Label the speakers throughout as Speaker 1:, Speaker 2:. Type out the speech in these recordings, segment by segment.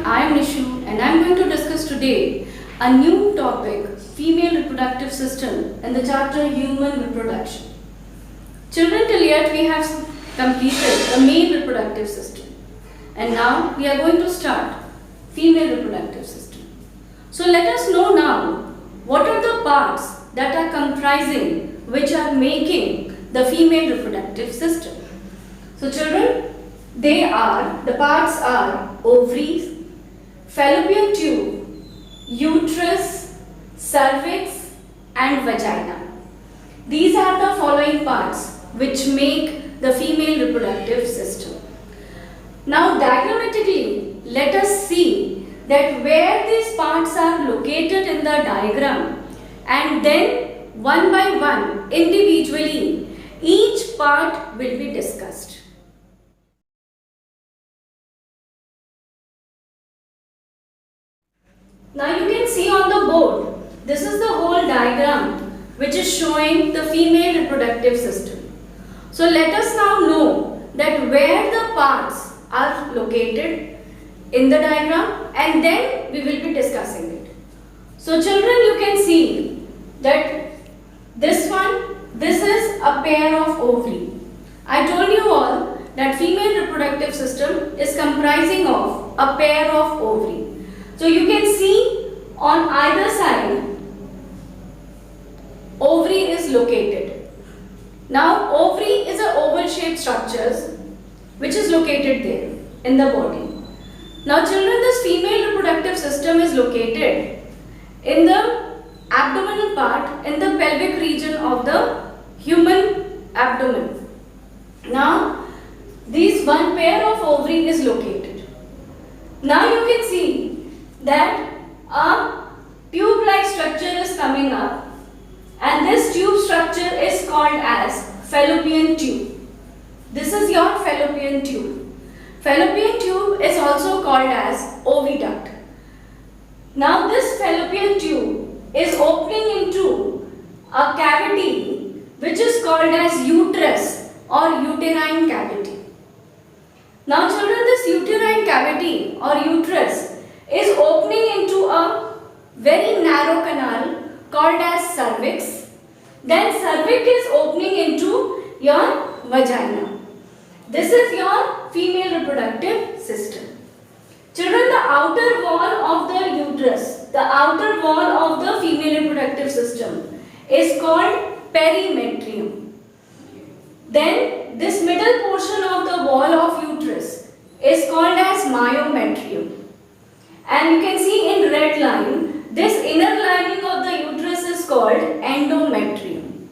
Speaker 1: I am Nishu and I am going to discuss today a new topic, female reproductive system in the chapter Human Reproduction. Children, till yet we have completed the male reproductive system and now we are going to start female reproductive system. So let us know now what are the parts that are comprising which are making the female reproductive system. So children, the parts are ovaries, fallopian tube, uterus, cervix and vagina. These are the following parts which make the female reproductive system. Now diagrammatically, let us see that where these parts are located in the diagram, and then one by one individually each part will be discussed. Now you can see on the board, this is the whole diagram which is showing the female reproductive system. So let us now know that where the parts are located in the diagram and then we will be discussing it. So children, you can see that this is a pair of ovary. I told you all that female reproductive system is comprising of a pair of ovary. So you can see on either side ovary is located. Now ovary is an oval shaped structure which is located there in the body. Now children, this female reproductive system is located in the abdominal part, in the pelvic region of the human abdomen. Now this one pair of ovary is located. Now you can see that a tube-like structure is coming up and this tube structure is called as fallopian tube. This is your fallopian tube. Fallopian tube is also called as oviduct. Now this fallopian tube is opening into a cavity which is called as uterus or uterine cavity. Now children, this uterine cavity or uterus is opening into a very narrow canal called as cervix. Then cervix is opening into your vagina. This is your female reproductive system. Children, the outer wall of the uterus, the outer wall of the female reproductive system is called perimetrium. Then this middle portion of the wall of uterus is called as myometrium. And you can see in red line, this inner lining of the uterus is called endometrium.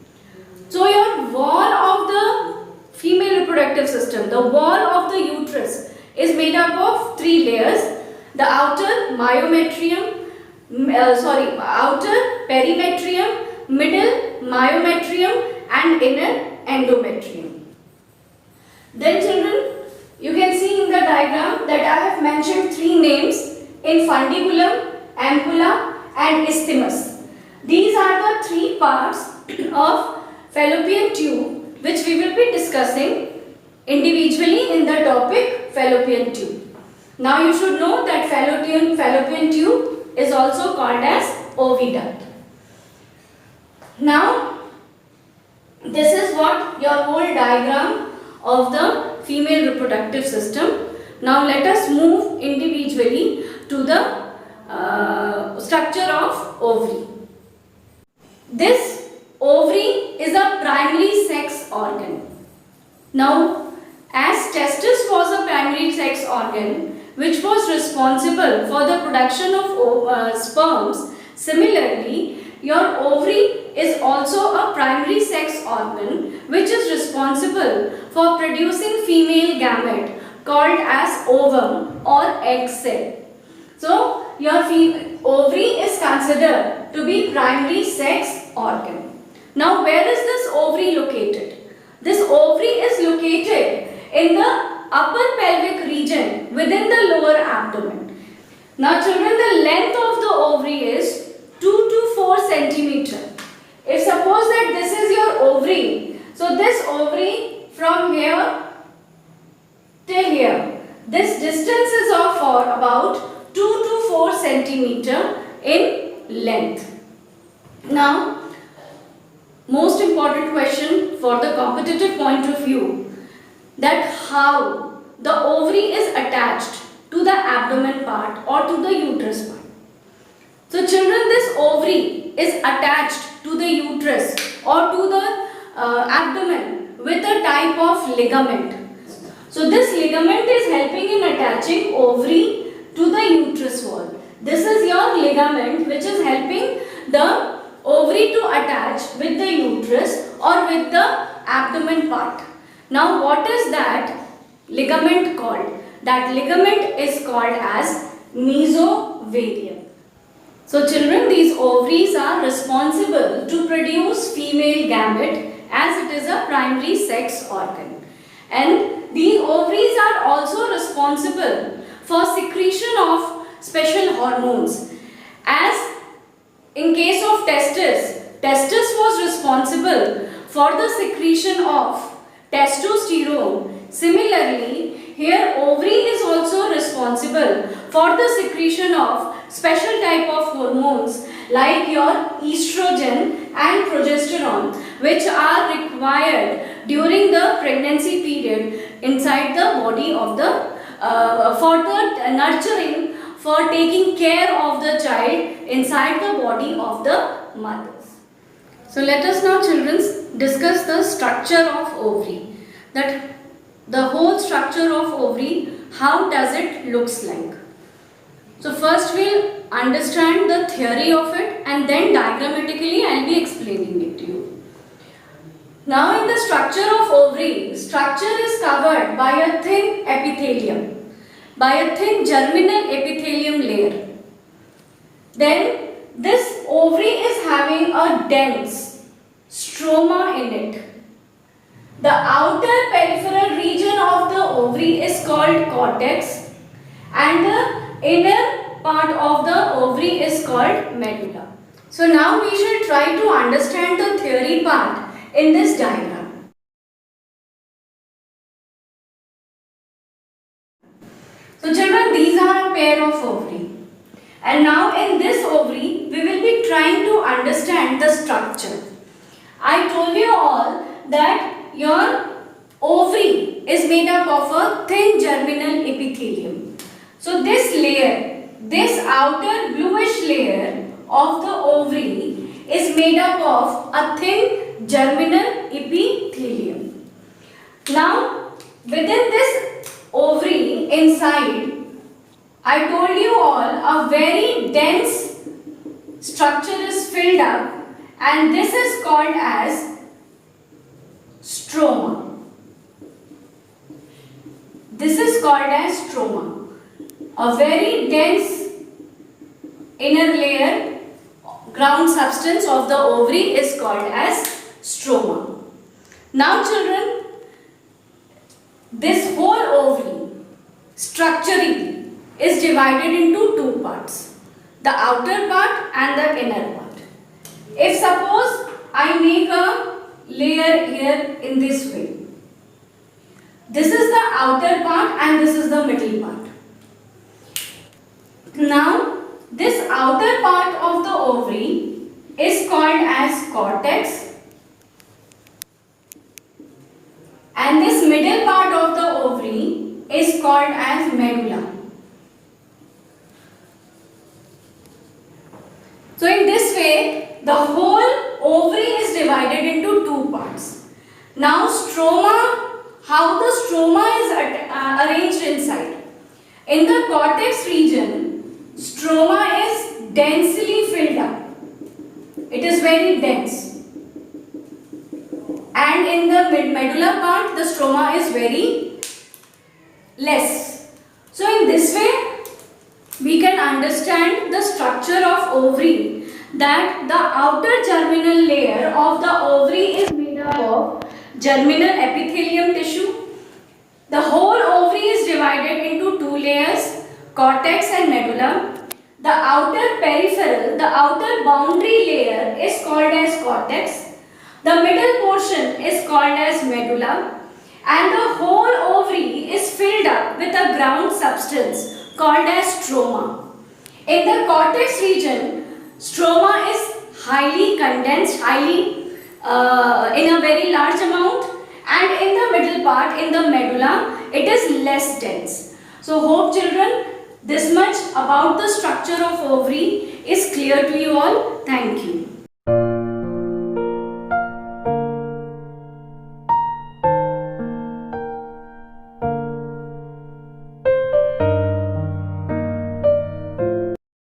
Speaker 1: So your wall of the female reproductive system, the wall of the uterus is made up of three layers: the outer myometrium, outer perimetrium, middle myometrium and inner endometrium. Then children, you can see in the diagram that I have mentioned three names in fundibulum, ampulla and isthmus. These are the three parts of fallopian tube which we will be discussing individually in the topic fallopian tube. Now you should know that fallopian tube is also called as oviduct. Now this is what your whole diagram of the female reproductive system. Now let us move individually to the structure of ovary. This ovary is a primary sex organ. Now, as testis was a primary sex organ which was responsible for the production of sperms, similarly, your ovary is also a primary sex organ which is responsible for producing female gamete called as ovum or egg cell. So, your ovary is considered to be primary sex organ. Now, where is this ovary located? This ovary is located in the upper pelvic region within the lower abdomen. Now, children, the length of the ovary is 2 to 4 centimeter. If suppose that this is your ovary, so this ovary from here till here, this distance is of for about centimeter in length. Now, most important question for the competitive point of view, that how the ovary is attached to the abdomen part or to the uterus part. So children, this ovary is attached to the uterus or to the abdomen with a type of ligament. So this ligament is helping in attaching ovary to the uterus wall. This is your ligament which is helping the ovary to attach with the uterus or with the abdomen part. Now what is that ligament called? That ligament is called as mesovarium. So children, these ovaries are responsible to produce female gamete as it is a primary sex organ. And these ovaries are also responsible for secretion of special hormones. As in case of testis was responsible for the secretion of testosterone. Similarly, here ovary is also responsible for the secretion of special type of hormones like your estrogen and progesterone, which are required during the pregnancy period inside the body of the for the nurturing, for taking care of the child inside the body of the mothers. So let us now children discuss the structure of ovary. That the whole structure of ovary, how does it looks like. So first we'll understand the theory of it and then diagrammatically I'll be explaining it to you. Now in the structure of ovary, structure is covered by a thin epithelium, by a thin germinal epithelium layer. Then this ovary is having a dense stroma in it. The outer peripheral region of the ovary is called cortex and the inner part of the ovary is called medulla. So now we shall try to understand the theory part in this diagram. So children, these are a pair of ovary. And now in this ovary, we will be trying to understand the structure. I told you all that your ovary is made up of a thin germinal epithelium. So this layer, this outer bluish layer of the ovary is made up of a thin germinal epithelium. Now within this ovary inside, I told you all a very dense structure is filled up and this is called as stroma. This is called as stroma. A very dense inner layer, ground substance of the ovary is called as stroma. Now children, this whole ovary structurally is divided into two parts, the outer part and the inner part. If suppose I make a layer here in this way, this is the outer part and this is the middle part. Now this outer part of the ovary is called as cortex and this middle part of the ovary is called as medulla. So in this way, the whole ovary is divided into two parts. Now stroma, how the stroma is arranged inside. In the cortex region, stroma is densely filled up. It is very dense. And in the medulla part, the stroma is very less. So in this way, we can understand the structure of ovary, that the outer germinal layer of the ovary is made up of germinal epithelium tissue. The whole ovary is divided into two layers, cortex and medulla. The outer peripheral, the outer boundary layer is called as cortex. The middle portion is called as medulla. And the whole ovary is filled up with a ground substance called as stroma. In the cortex region, stroma is highly condensed, in a very large amount, and in the middle part, in the medulla, it is less dense. So hope children, this much about the structure of ovary is clear to you all. Thank you.